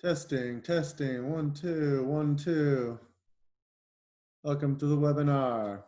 Testing, testing, 1, 2, 1, 2. Welcome to the webinar.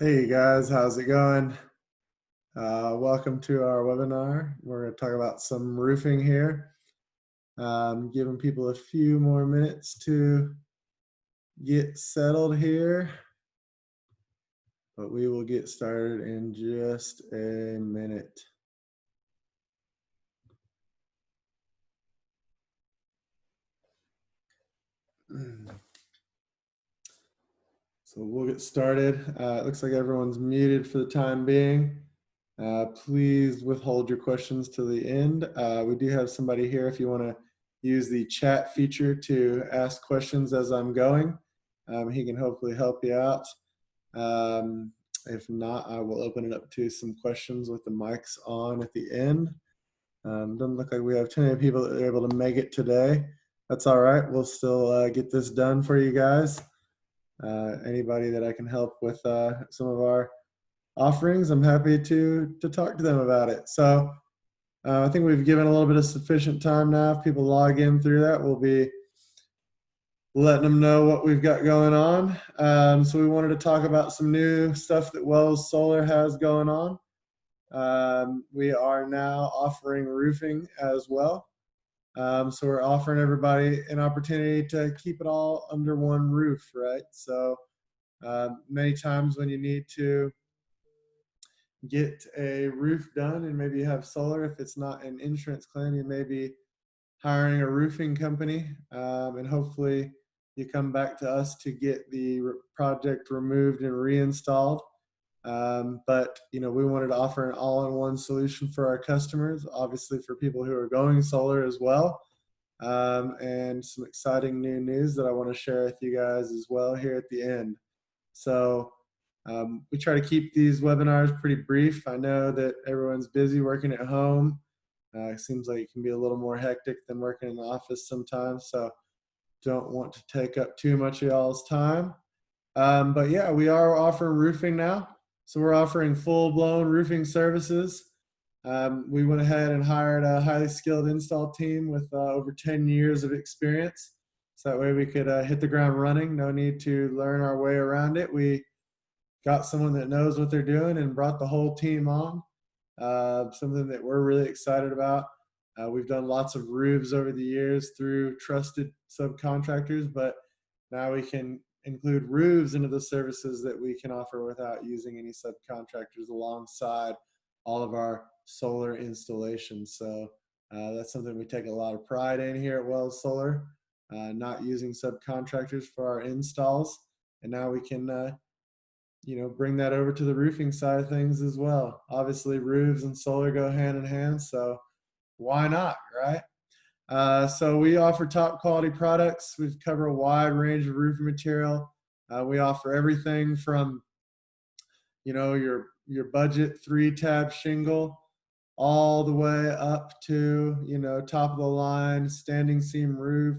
Hey guys, how's it going? Welcome to our webinar. We're going to talk about some roofing here. Giving people a few more minutes to get settled here, but we will get started in just a minute. So we'll get started. It looks like everyone's muted for the time being. Please withhold your questions to the end. We do have somebody here if you want to use the chat feature to ask questions as I'm going. He can hopefully help you out. If not, I will open it up to some questions with the mics on at the end. Doesn't look like we have too many people that are able to make it today. That's all right. We'll still get this done for you guys. Anybody that I can help with some of our offerings, I'm happy to talk to them about it. So I think we've given a little bit of sufficient time now. If people log in through that, we'll be letting them know what we've got going on. So we wanted to talk about some new stuff that Wells Solar has going on. We are now offering roofing as well. So we're offering everybody an opportunity to keep it all under one roof, right? So many times when you need to get a roof done and maybe you have solar, if it's not an insurance claim, you may be hiring a roofing company, and hopefully you come back to us to get the project removed and reinstalled. But you know, we wanted to offer an all-in-one solution for our customers, obviously for people who are going solar as well. And some exciting new news that I want to share with you guys as well here at the end. So We try to keep these webinars pretty brief. I know that everyone's busy working at home. It seems like it can be a little more hectic than working in the office sometimes, so don't want to take up too much of y'all's time. But yeah, we are offering roofing now. So we're offering full-blown roofing services. We went ahead and hired a highly skilled install team with over 10 years of experience. So that way we could hit the ground running. No need to learn our way around it. We got someone that knows what they're doing and brought the whole team on. Something that we're really excited about. We've done lots of roofs over the years through trusted subcontractors, but now we can include roofs into the services that we can offer without using any subcontractors alongside all of our solar installations. So that's something we take a lot of pride in here at Wells Solar, not using subcontractors for our installs. And now we can bring that over to the roofing side of things as well. Obviously, roofs and solar go hand in hand, so why not, right? So we offer top quality products. We cover a wide range of roofing material. We offer everything from, your budget 3-tab shingle all the way up to, top of the line, standing seam roof,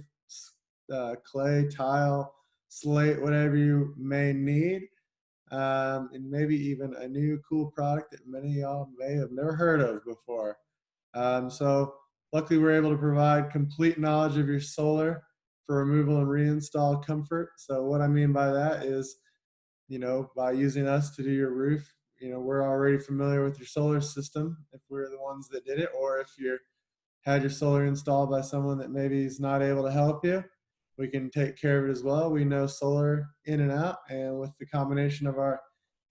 clay, tile, slate, whatever you may need. And maybe even a new cool product that many of y'all may have never heard of before. So luckily we're able to provide complete knowledge of your solar for removal and reinstall comfort. So what I mean by that is, by using us to do your roof, we're already familiar with your solar system if we're the ones that did it, or if you're had your solar installed by someone that maybe is not able to help you, we can take care of it as well. We know solar in and out, and with the combination of our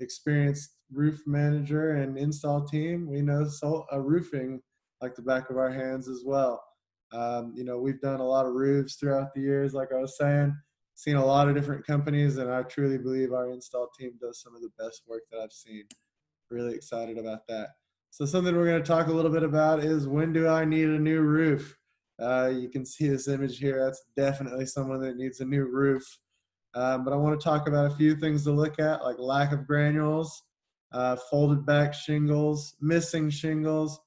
experienced roof manager and install team, we know roofing like the back of our hands as well. We've done a lot of roofs throughout the years, like I was saying, seen a lot of different companies, and I truly believe our install team does some of the best work that I've seen. Really excited about that. So something we're going to talk a little bit about is, when do I need a new roof? You can see this image here. That's definitely someone that needs a new roof. But I want to talk about a few things to look at, like lack of granules, folded back shingles, missing shingles,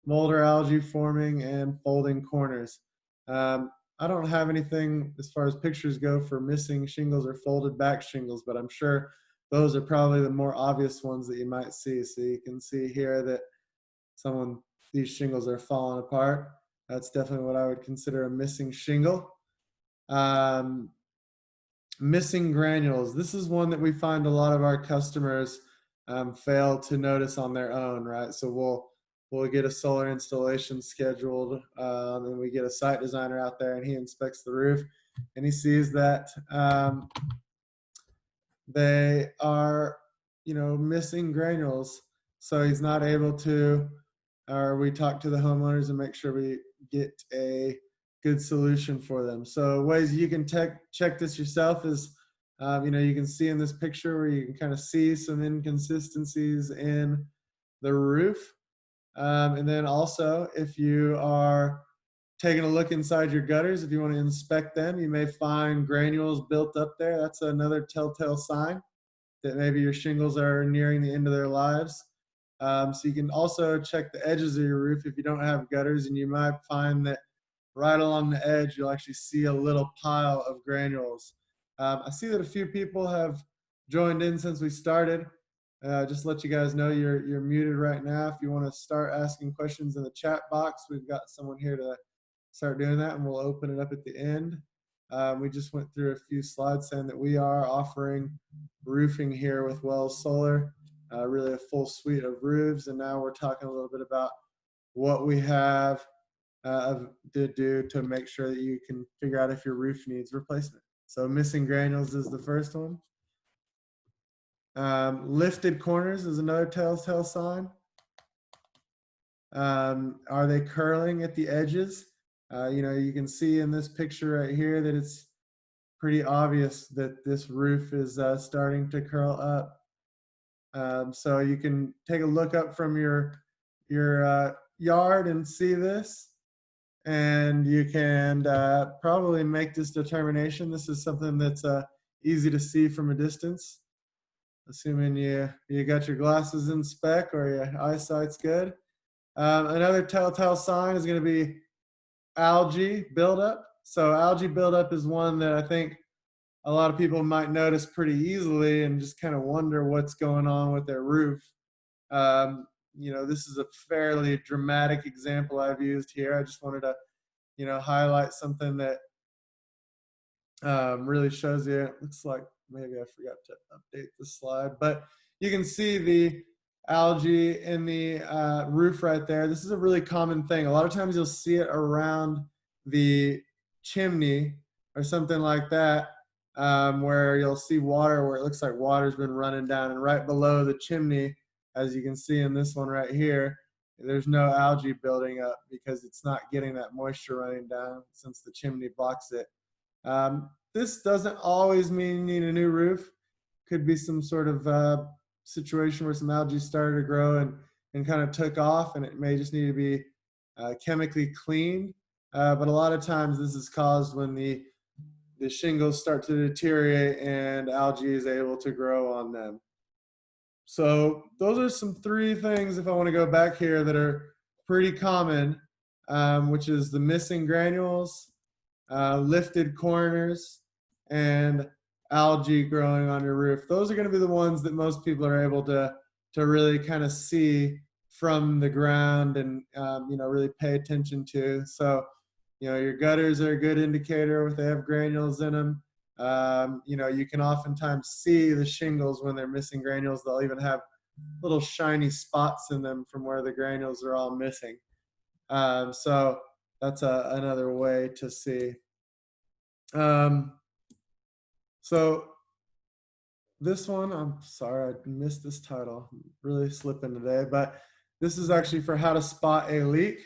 mold or algae forming, and folding corners. I don't have anything as far as pictures go for missing shingles or folded back shingles, but I'm sure those are probably the more obvious ones that you might see. So you can see here that these shingles are falling apart. That's definitely what I would consider a missing shingle. Missing granules. This is one that we find a lot of our customers fail to notice on their own, right? So we'll get a solar installation scheduled, and we get a site designer out there, and he inspects the roof, and he sees that they are, missing granules. So he's not able to, or we talk to the homeowners and make sure we get a good solution for them. So ways you can check this yourself is, you can see in this picture where you can kind of see some inconsistencies in the roof. And then also, if you are taking a look inside your gutters, if you want to inspect them, you may find granules built up there. That's another telltale sign that maybe your shingles are nearing the end of their lives. So you can also check the edges of your roof if you don't have gutters, and you might find that right along the edge, you'll actually see a little pile of granules. I see that a few people have joined in since we started. Just to let you guys know, you're muted right now. If you want to start asking questions in the chat box, we've got someone here to start doing that, and we'll open it up at the end. We just went through a few slides saying that we are offering roofing here with Wells Solar, really a full suite of roofs. And now we're talking a little bit about what we have to do to make sure that you can figure out if your roof needs replacement. So missing granules is the first one. Lifted corners is another telltale sign. Are they curling at the edges? You can see in this picture right here that it's pretty obvious that this roof is starting to curl up. So you can take a look up from your yard and see this, and you can probably make this determination. This is something that's easy to see from a distance. assuming you got your glasses in spec or your eyesight's good. Another telltale sign is going to be algae buildup. So algae buildup is one that I think a lot of people might notice pretty easily and just kind of wonder what's going on with their roof. This is a fairly dramatic example I've used here. I just wanted to, highlight something that really shows you. It looks like maybe I forgot to update the slide, but you can see the algae in the roof right there. This is a really common thing. A lot of times you'll see it around the chimney or something like that, where you'll see water where it looks like water's been running down, and right below the chimney, as you can see in this one right here, there's no algae building up because it's not getting that moisture running down since the chimney blocks it. This doesn't always mean you need a new roof. Could be some sort of situation where some algae started to grow and kind of took off, and it may just need to be chemically cleaned. But a lot of times this is caused when the shingles start to deteriorate and algae is able to grow on them. So those are some 3 things, if I want to go back here, that are pretty common, which is the missing granules, lifted corners, and algae growing on your roof. Those are going to be the ones that most people are able to really kind of see from the ground and really pay attention to. So your gutters are a good indicator if they have granules in them. You can oftentimes see the shingles when they're missing granules. They'll even have little shiny spots in them from where the granules are all missing. So that's another way to see. So this one, I'm sorry, I missed this title. I'm really slipping today, but this is actually for how to spot a leak.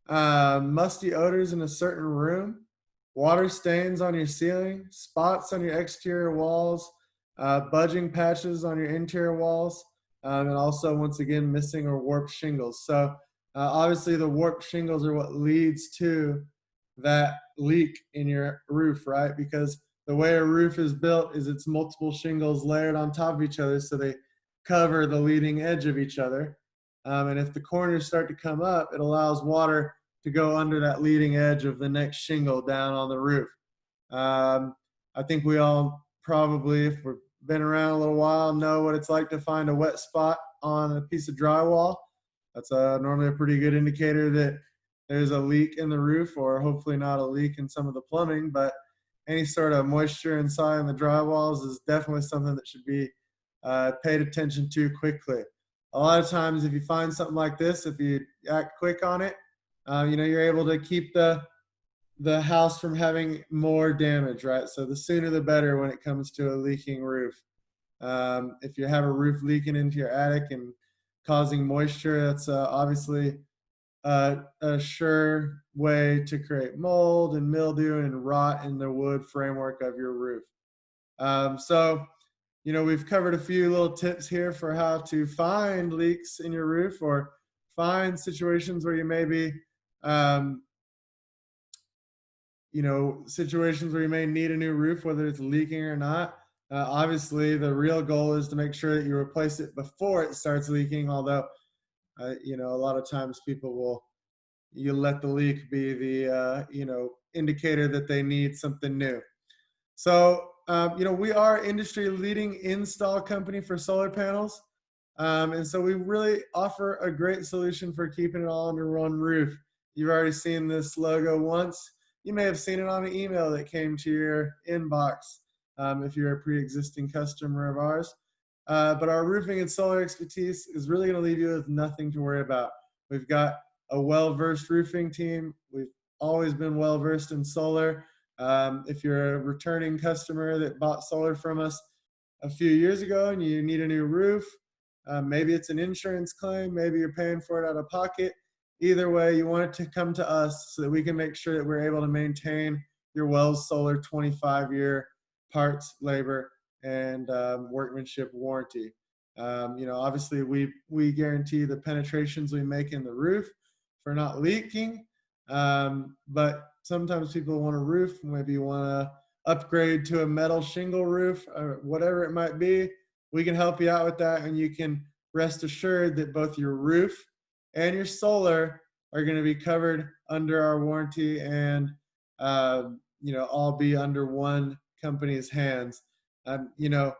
Musty odors in a certain room, water stains on your ceiling, spots on your exterior walls, budging patches on your interior walls, and also, once again, missing or warped shingles. So obviously the warped shingles are what leads to that leak in your roof, right? Because the way a roof is built is it's multiple shingles layered on top of each other, so they cover the leading edge of each other. And if the corners start to come up, it allows water to go under that leading edge of the next shingle down on the roof. I think we all probably, if we've been around a little while, know what it's like to find a wet spot on a piece of drywall. That's normally a pretty good indicator that there's a leak in the roof, or hopefully not a leak in some of the plumbing, but any sort of moisture inside the drywalls is definitely something that should be paid attention to quickly. A lot of times if you find something like this, if you act quick on it, you're able to keep the house from having more damage, right? So the sooner the better when it comes to a leaking roof. If you have a roof leaking into your attic and causing moisture, that's obviously a sure way to create mold and mildew and rot in the wood framework of your roof. So we've covered a few little tips here for how to find leaks in your roof, or find situations where you may be, situations where you may need a new roof, whether it's leaking or not. Obviously, the real goal is to make sure that you replace it before it starts leaking, although, a lot of times people you let the leak be the, indicator that they need something new. So, we are industry leading install company for solar panels. And so we really offer a great solution for keeping it all under one roof. You've already seen this logo once. You may have seen it on an email that came to your inbox if you're a pre-existing customer of ours. But our roofing and solar expertise is really going to leave you with nothing to worry about. We've got a well-versed roofing team. We've always been well-versed in solar. If you're a returning customer that bought solar from us a few years ago and you need a new roof, maybe it's an insurance claim, maybe you're paying for it out of pocket. Either way, you want it to come to us so that we can make sure that we're able to maintain your Wells Solar 25-year parts, labor, and workmanship warranty. Obviously we guarantee the penetrations we make in the roof for not leaking, but sometimes people want a roof, maybe you want to upgrade to a metal shingle roof or whatever it might be. we can help you out with that, and you can rest assured that both your roof and your solar are going to be covered under our warranty, and all be under one company's hands. You know,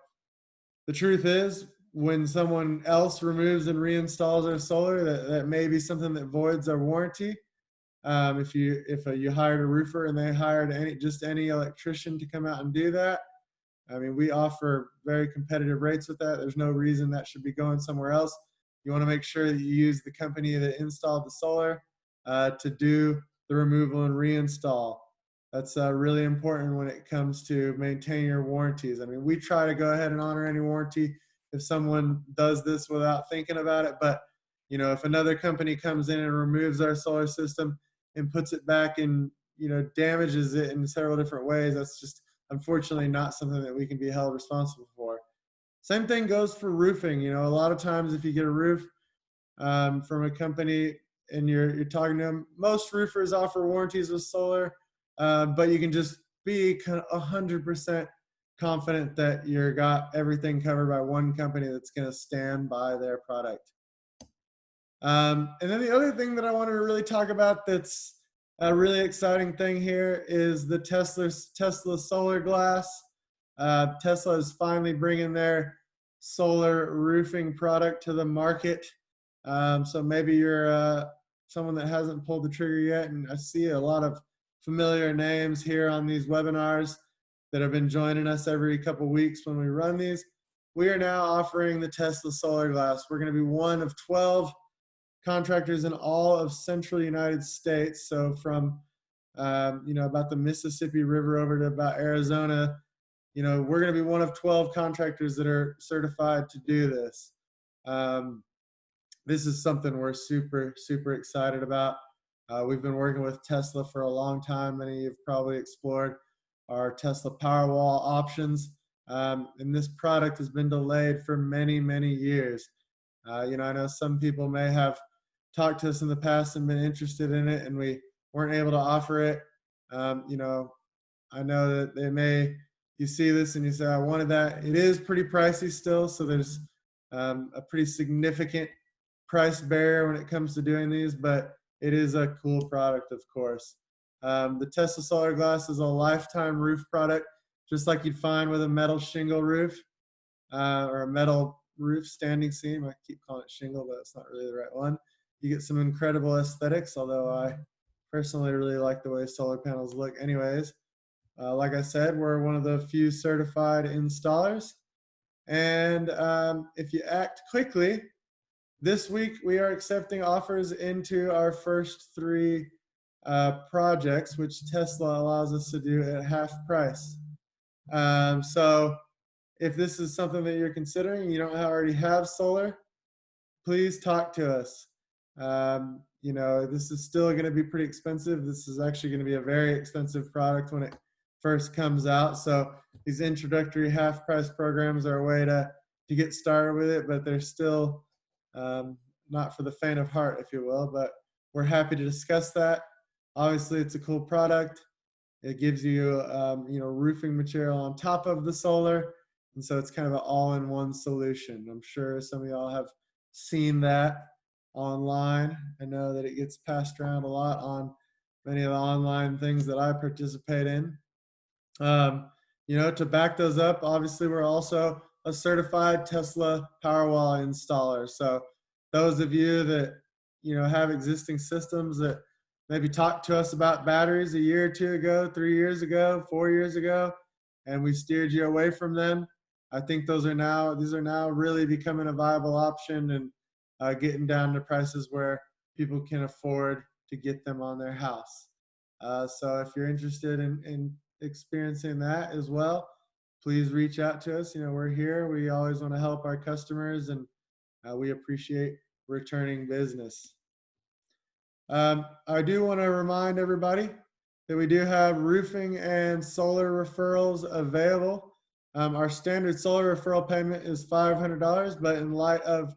the truth is, when someone else removes and reinstalls our solar, that may be something that voids our warranty. If you hired a roofer and they hired any electrician to come out and do that, I mean, we offer very competitive rates with that. There's no reason that should be going somewhere else. You want to make sure that you use the company that installed the solar to do the removal and reinstall. That's really important when it comes to maintaining your warranties. I mean, we try to go ahead and honor any warranty if someone does this without thinking about it. But, if another company comes in and removes our solar system and puts it back and, damages it in several different ways, that's just unfortunately not something that we can be held responsible for. Same thing goes for roofing. A lot of times if you get a roof from a company and you're talking to them, most roofers offer warranties with solar, but you can just be kind of 100% confident that you got everything covered by one company that's going to stand by their product. And then the other thing that I wanted to really talk about that's a really exciting thing here is the Tesla solar glass. Tesla is finally bringing their solar roofing product to the market. So maybe you're someone that hasn't pulled the trigger yet, and I see a lot of familiar names here on these webinars that have been joining us every couple weeks when we run these. We are now offering the Tesla solar glass. We're going to be one of 12 contractors in all of central United States. So from, about the Mississippi River over to about Arizona, we're going to be one of 12 contractors that are certified to do this. This is something we're super, super excited about. We've been working with Tesla for a long time. Many of you have probably explored our Tesla Powerwall options. And this product has been delayed for many, many years. I know some people may have talked to us in the past and been interested in it, and we weren't able to offer it. I know that you see this and you say, I wanted that. It is pretty pricey still, so there's a pretty significant price barrier when it comes to doing these, but it is a cool product, of course. The Tesla Solar Glass is a lifetime roof product, just like you'd find with a metal shingle roof or a metal roof standing seam. I keep calling it shingle, but it's not really the right one. You get some incredible aesthetics, although I personally really like the way solar panels look anyways. Like I said, we're one of the few certified installers. And if you act quickly, this week we are accepting offers into our first 3 projects, which Tesla allows us to do at half price. So if this is something that you're considering, you don't already have solar, please talk to us. This is still going to be pretty expensive. This is actually going to be a very expensive product when it first comes out. So these introductory half price programs are a way to get started with it, but they're still not for the faint of heart, if you will. But we're happy to discuss that. Obviously, it's a cool product. It gives you, roofing material on top of the solar. And so it's kind of an all-in-one solution. I'm sure some of y'all have seen that online. I know that it gets passed around a lot on many of the online things that I participate in. To back those up, obviously we're also a certified Tesla Powerwall installer. So those of you that, have existing systems that maybe talked to us about batteries a year or 2 ago, 3 years ago, 4 years ago, and we steered you away from them, I think these are now really becoming a viable option and getting down to prices where people can afford to get them on their house. So if you're interested in experiencing that as well, please reach out to us. We're here. We always want to help our customers, and we appreciate returning business. I do want to remind everybody that we do have roofing and solar referrals available. Our standard solar referral payment is $500, but in light of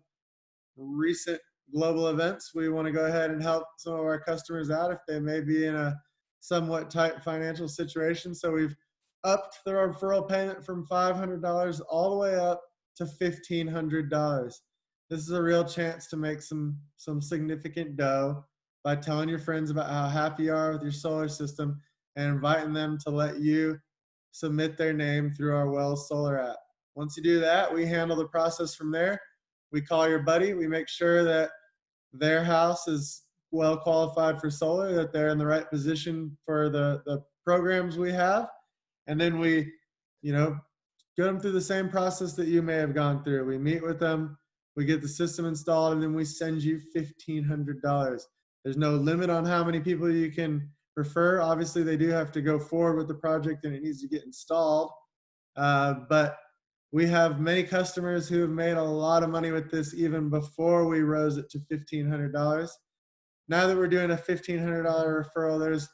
recent global events, we want to go ahead and help some of our customers out if they may be in a somewhat tight financial situation. So we've upped the referral payment from $500 all the way up to $1,500. This is a real chance to make some significant dough by telling your friends about how happy you are with your solar system and inviting them to let you submit their name through our Wells Solar app. Once you do that, we handle the process from there. We call your buddy. We make sure that their house is well qualified for solar, that they're in the right position for the programs we have. And then we, get them through the same process that you may have gone through. We meet with them, we get the system installed, and then we send you $1,500. There's no limit on how many people you can refer. Obviously, they do have to go forward with the project and it needs to get installed. But we have many customers who have made a lot of money with this even before we rose it to $1,500. Now that we're doing a $1,500 referral, there's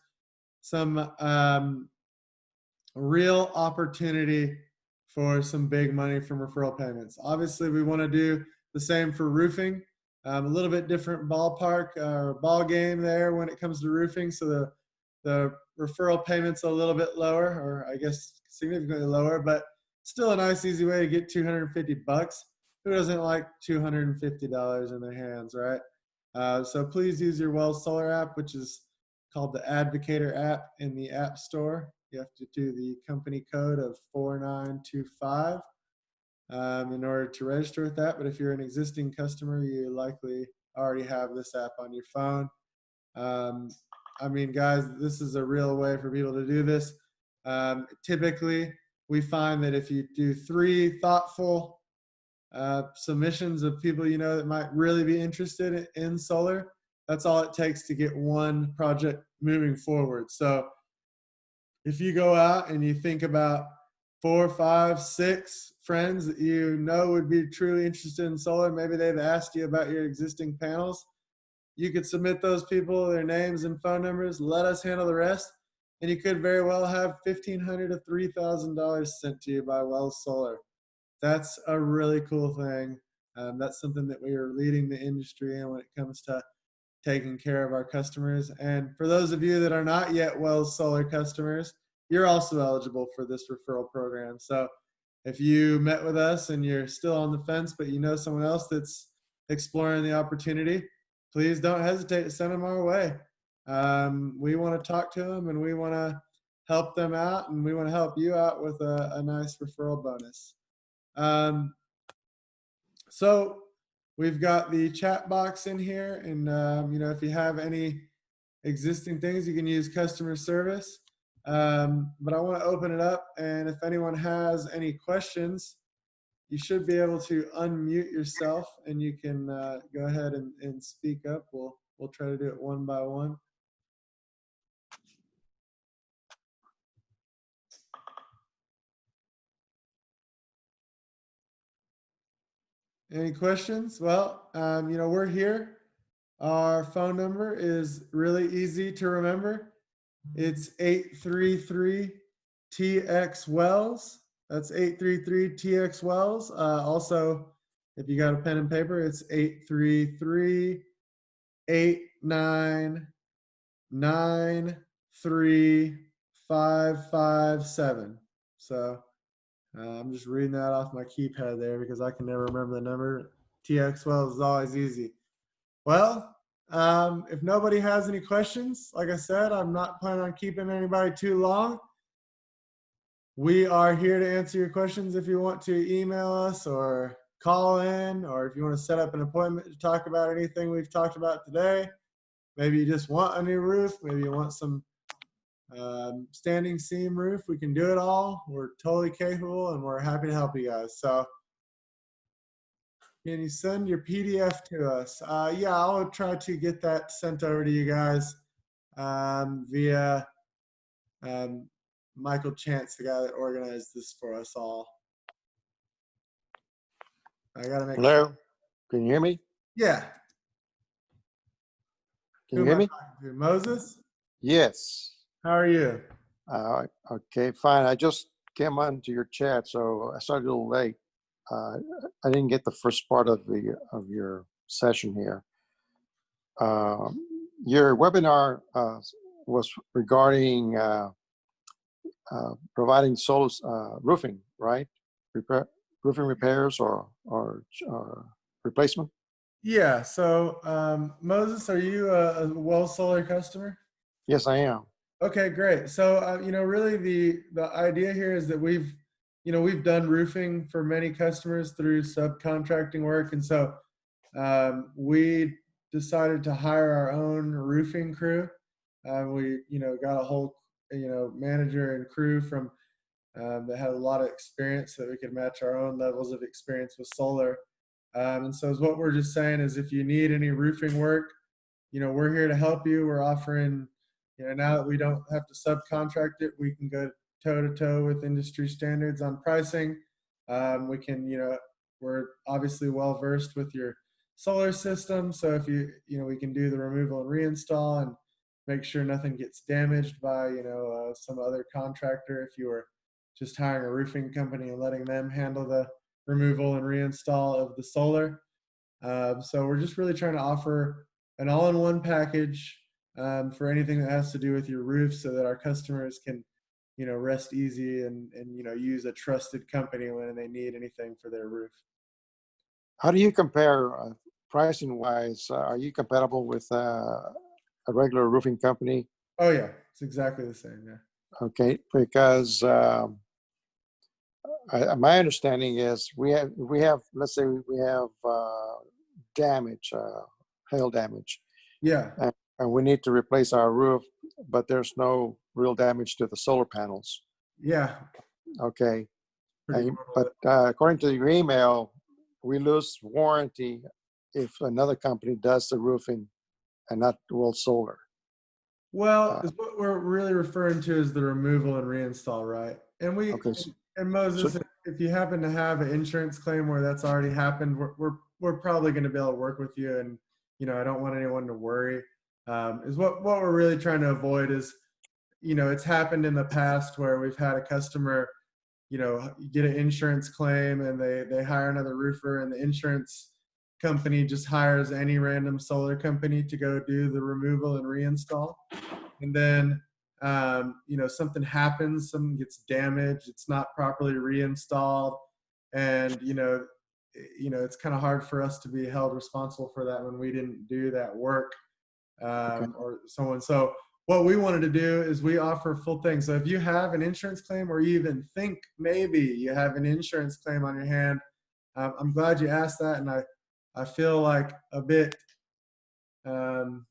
some real opportunity for some big money from referral payments. Obviously, we want to do the same for roofing. A little bit different ballpark or ball game there when it comes to roofing. So the referral payment's a little bit lower, or I guess significantly lower, but still a nice, easy way to get $250. Who doesn't like $250 in their hands, right? So please use your Wells Solar app, which is called the Advocator app in the App Store. You have to do the company code of 4925 in order to register with that. But if you're an existing customer, you likely already have this app on your phone. I mean, guys, this is a real way for people to do this. Typically, we find that if you do 3 thoughtful submissions of people that might really be interested in solar, that's all it takes to get one project moving forward. So if you go out and you think about 4, 5, 6 friends that would be truly interested in solar, maybe they've asked you about your existing panels, you could submit those people, their names and phone numbers, let us handle the rest, and you could very well have $1,500 to $3,000 sent to you by Wells Solar. That's a really cool thing. That's something that we are leading the industry in when it comes to taking care of our customers. And for those of you that are not yet Wells Solar customers, you're also eligible for this referral program. So if you met with us and you're still on the fence, but you know someone else that's exploring the opportunity, please don't hesitate to send them our way. We want to talk to them and we want to help them out, and we want to help you out with a nice referral bonus. So we've got the chat box in here, and if you have any existing things, you can use customer service. But I want to open it up, and if anyone has any questions, you should be able to unmute yourself, and you can go ahead and speak up. We'll try to do it one by one. Any questions? Well, we're here. Our phone number is really easy to remember. It's 833-TX-WELLS. That's 833-TX-WELLS. Also, if you got a pen and paper, it's 833-899-3557. So I'm just reading that off my keypad there because I can never remember the number. TX-WELLS is always easy. Well, if nobody has any questions, like I said, I'm not planning on keeping anybody too long. We are here to answer your questions if you want to email us or call in, or if you want to set up an appointment to talk about anything we've talked about today. Maybe you just want a new roof. Maybe you want some standing seam roof. We can do it all. We're totally capable, and we're happy to help you guys. So can you send your PDF to us? Yeah, I'll try to get that sent over to you guys via Michael Chance, the guy that organized this for us all. I gotta make Hello, sure. can you hear me? Yeah. Can you hear me? Moses? Yes. How are you? Okay, fine. I just came onto your chat, so I started a little late. I didn't get the first part of your session here. Your webinar was regarding providing solar roofing, right? roofing repairs or replacement? Yeah. So, Moses, are you a Wells Solar customer? Yes, I am. Okay, great. So, really the idea here is that we've done roofing for many customers through subcontracting work, and so we decided to hire our own roofing crew. We, got a whole, manager and crew from that had a lot of experience so that we could match our own levels of experience with solar. And so, what we're just saying is, if you need any roofing work, we're here to help you. We're offering, now that we don't have to subcontract it, we can go toe to toe with industry standards on pricing. We can, we're obviously well versed with your solar system. So if we can do the removal and reinstall and make sure nothing gets damaged by, some other contractor. If you were just hiring a roofing company and letting them handle the removal and reinstall of the solar. So we're just really trying to offer an all-in-one package for anything that has to do with your roof, so that our customers can, rest easy and use a trusted company when they need anything for their roof. How do you compare pricing wise? Are you compatible with a regular roofing company? Oh yeah, it's exactly the same. Yeah. Okay, because my understanding is we have let's say we have damage, hail damage, Yeah. and we need to replace our roof, but there's no real damage to the solar panels. Yeah. Okay, Pretty normal. but according to your email, we lose warranty if another company does the roofing and not World Solar. Well, Uh, is what we're really referring to is the removal and reinstall, right? And okay, so Moses, if you happen to have an insurance claim where that's already happened, we're probably going to be able to work with you. And I don't want anyone to worry. Is what we're really trying to avoid is, it's happened in the past where we've had a customer, get an insurance claim and they hire another roofer, and the insurance company just hires any random solar company to go do the removal and reinstall. And then, something happens, something gets damaged, it's not properly reinstalled. And, it's kind of hard for us to be held responsible for that when we didn't do that work, okay, or someone. So what we wanted to do is we offer full thing. So if you have an insurance claim, or you even think maybe you have an insurance claim on your hand, I'm glad you asked that. And I feel like a bit, um,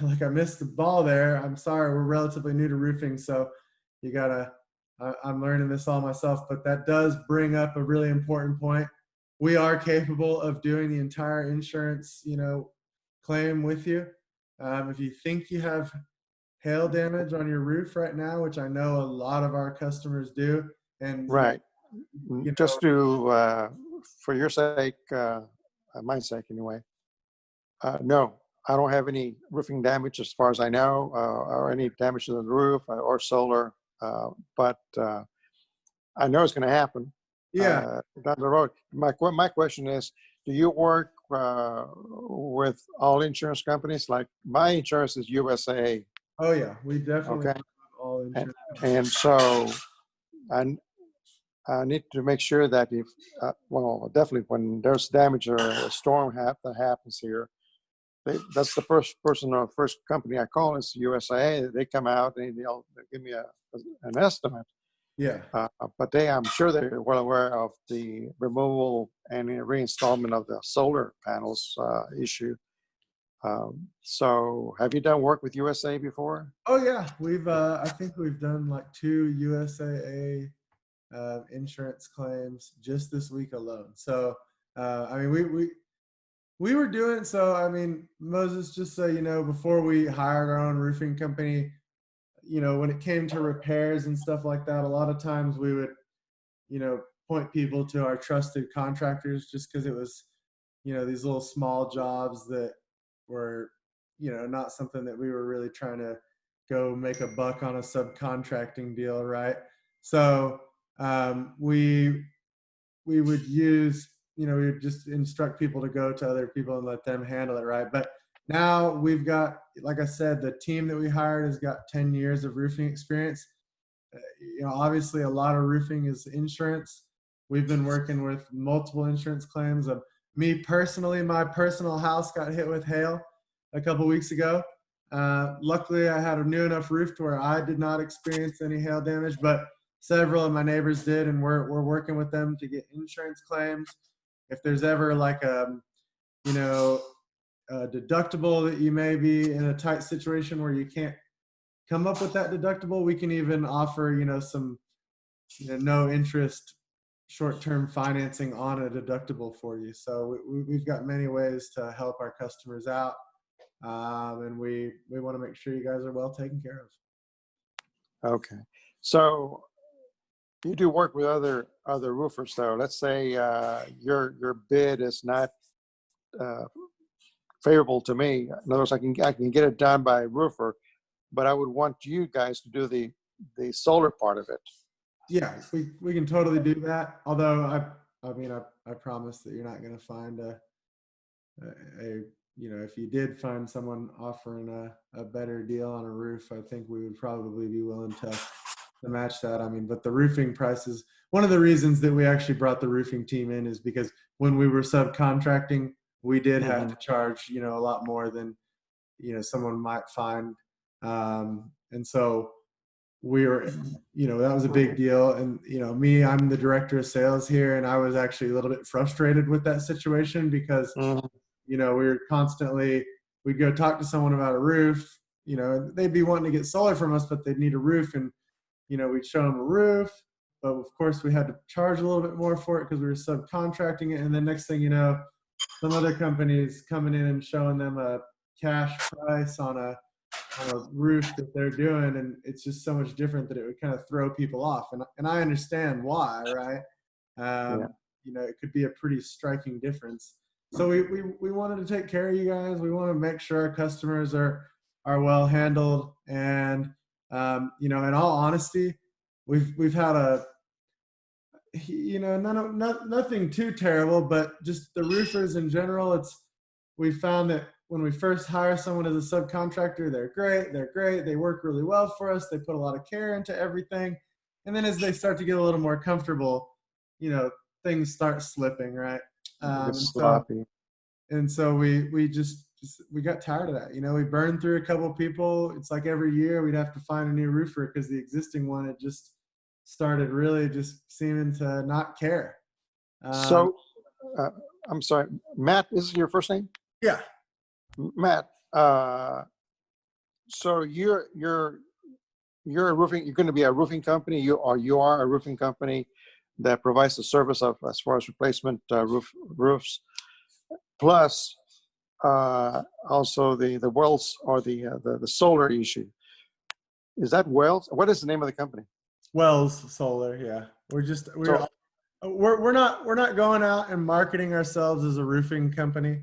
like I missed the ball there. I'm sorry. We're relatively new to roofing, so you gotta. I'm learning this all myself, but that does bring up a really important point. We are capable of doing the entire insurance, claim with you. If you think you have hail damage on your roof right now, which I know a lot of our customers do, and right. you know, Just to for your sake, my sake anyway. No, I don't have any roofing damage as far as I know, or any damage to the roof or solar. But I know it's going to happen yeah, down the road. My question is, do you work with all insurance companies? Like my insurance is USA. oh yeah, we definitely Okay, have all and, insurance. and so I I need to make sure that if well, definitely when there's damage or a storm that happens here, that's the first person or first company I call is USA. They come out and they'll give me an estimate. Yeah. But I'm sure they're well aware of the removal and reinstallment of the solar panels issue. So have you done work with USA before? Oh yeah, I think we've done like 2 USAA insurance claims just this week alone. So I mean, we were doing so. I mean, Moses, just so you know, before we hired our own roofing company, when it came to repairs and stuff like that, a lot of times we would, point people to our trusted contractors, just because it was, these little small jobs that were, not something that we were really trying to go make a buck on a subcontracting deal, right? So we would use, we would just instruct people to go to other people and let them handle it, right? But now we've got, like I said, the team that we hired has got 10 years of roofing experience. Obviously a lot of roofing is insurance, we've been working with multiple insurance claims. Me personally, my personal house got hit with hail a couple weeks ago. Luckily, I had a new enough roof to where I did not experience any hail damage, but several of my neighbors did, and we're working with them to get insurance claims. If there's ever like you know, a deductible that you may be in a tight situation where you can't come up with that deductible, we can even offer, some, no interest short-term financing on a deductible for you. So we've got many ways to help our customers out. And we want to make sure you guys are well taken care of. Okay. So you do work with other roofers, though. Let's say your bid is not favorable to me. In other words, I can get it done by a roofer, but I would want you guys to do the solar part of it. Yeah, we can totally do that. Although I promise that you're not going to find if you did find someone offering a better deal on a roof, I think we would probably be willing to match that. But the roofing prices, one of the reasons that we actually brought the roofing team in is because when we were subcontracting, we did have to charge, a lot more than, someone might find. And so we were, that was a big deal. And, I'm the director of sales here, and I was actually a little bit frustrated with that situation because, we were constantly, we'd go talk to someone about a roof, they'd be wanting to get solar from us, but they'd need a roof. And, we'd show them a roof, but of course we had to charge a little bit more for it because we were subcontracting it. And then next thing you know, some other companies coming in and showing them a cash price on a roof that they're doing, and it's just so much different that it would kind of throw people off. And I understand why, right? Yeah. It could be a pretty striking difference. So we wanted to take care of you guys. We want to make sure our customers are well handled. And in all honesty, we've had nothing too terrible, but just the roofers in general. We found that when we first hire someone as a subcontractor, they're great. They work really well for us. They put a lot of care into everything. And then as they start to get a little more comfortable, things start slipping, right? Sloppy. And so we just we got tired of that. We burned through a couple of people. It's like every year we'd have to find a new roofer because the existing one had just started really just seeming to not care. So I'm sorry, Matt, is this your first name? Yeah. Matt, so you're a roofing, you're going to be a roofing company. You are a roofing company that provides the service of, as far as replacement roofs, plus also the wells or the solar issue. Is that Wells? What is the name of the company? Wells Solar. Yeah, we're not going out and marketing ourselves as a roofing company.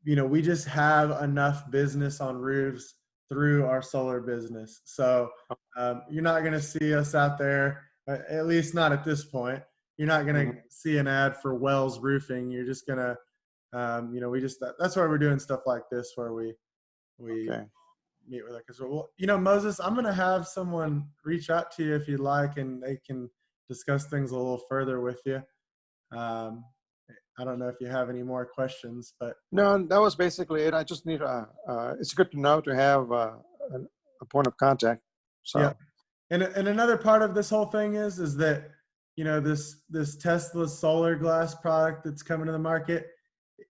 We just have enough business on roofs through our solar business. So you're not going to see us out there, at least not at this point. You're not going to see an ad for Wells Roofing. You're just going to, that's why we're doing stuff like this, where we meet with our customer. Well, Moses, I'm going to have someone reach out to you if you'd like, and they can discuss things a little further with you. I don't know if you have any more questions, but no, that was basically it. I just need it's good to know to have a point of contact. So yeah, and another part of this whole thing is that this Tesla solar glass product that's coming to the market,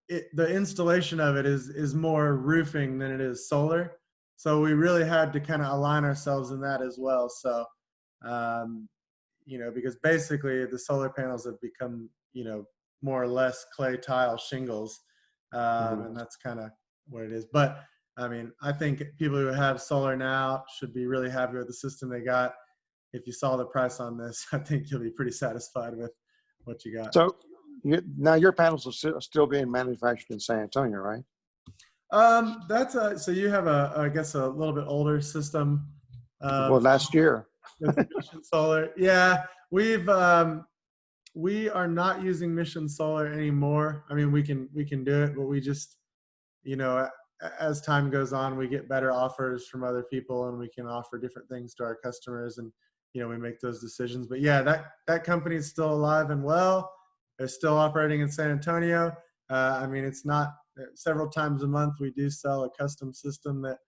the installation of it is more roofing than it is solar. So we really had to kind of align ourselves in that as well. So because basically the solar panels have become more or less clay tile shingles. And that's kind of what it is. But I think people who have solar now should be really happy with the system they got. If you saw the price on this, I think you'll be pretty satisfied with what you got. So now your panels are still being manufactured in San Antonio, right? So you have I guess a little bit older system. Well, last year. With Mission Solar. Yeah, we are not using Mission Solar anymore. We can do it, but we just, as time goes on, we get better offers from other people, and we can offer different things to our customers. And we make those decisions. But yeah, that company is still alive and well. They're still operating in San Antonio. I mean, it's not several times a month we do sell a custom system that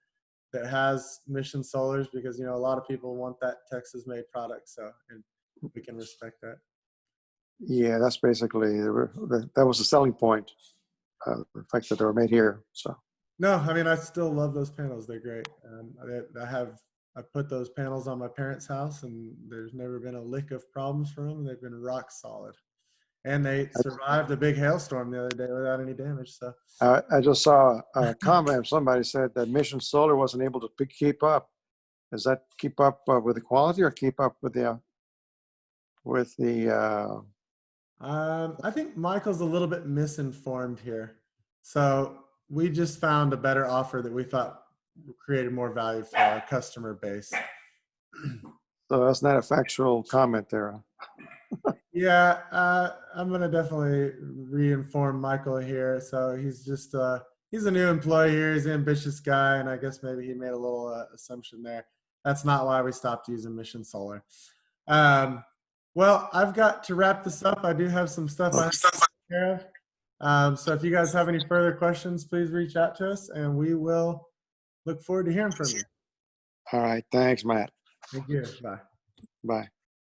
has Mission Solars, because a lot of people want that Texas made product, so and we can respect that. Yeah, that's basically that was the selling point, the fact that they were made here. So No, I mean, I still love those panels. They're great. I put those panels on my parents' house, and there's never been a lick of problems for them. They've been rock solid, and they survived a big hailstorm the other day without any damage. So I just saw a comment. Somebody said that Mission Solar wasn't able to keep up. Does that keep up with the quality, or keep up with the I think Michael's a little bit misinformed here. So we just found a better offer that we thought created more value for our customer base. So that's not a factual comment there. Yeah, I'm gonna definitely re-inform Michael here. So he's just he's a new employee here. He's an ambitious guy, and I guess maybe he made a little assumption there. That's not why we stopped using Mission Solar. Well, I've got to wrap this up. I do have some stuff I have to take care of. So if you guys have any further questions, please reach out to us, and we will look forward to hearing from you. All right. Thanks, Matt. Thank you. Bye. Bye.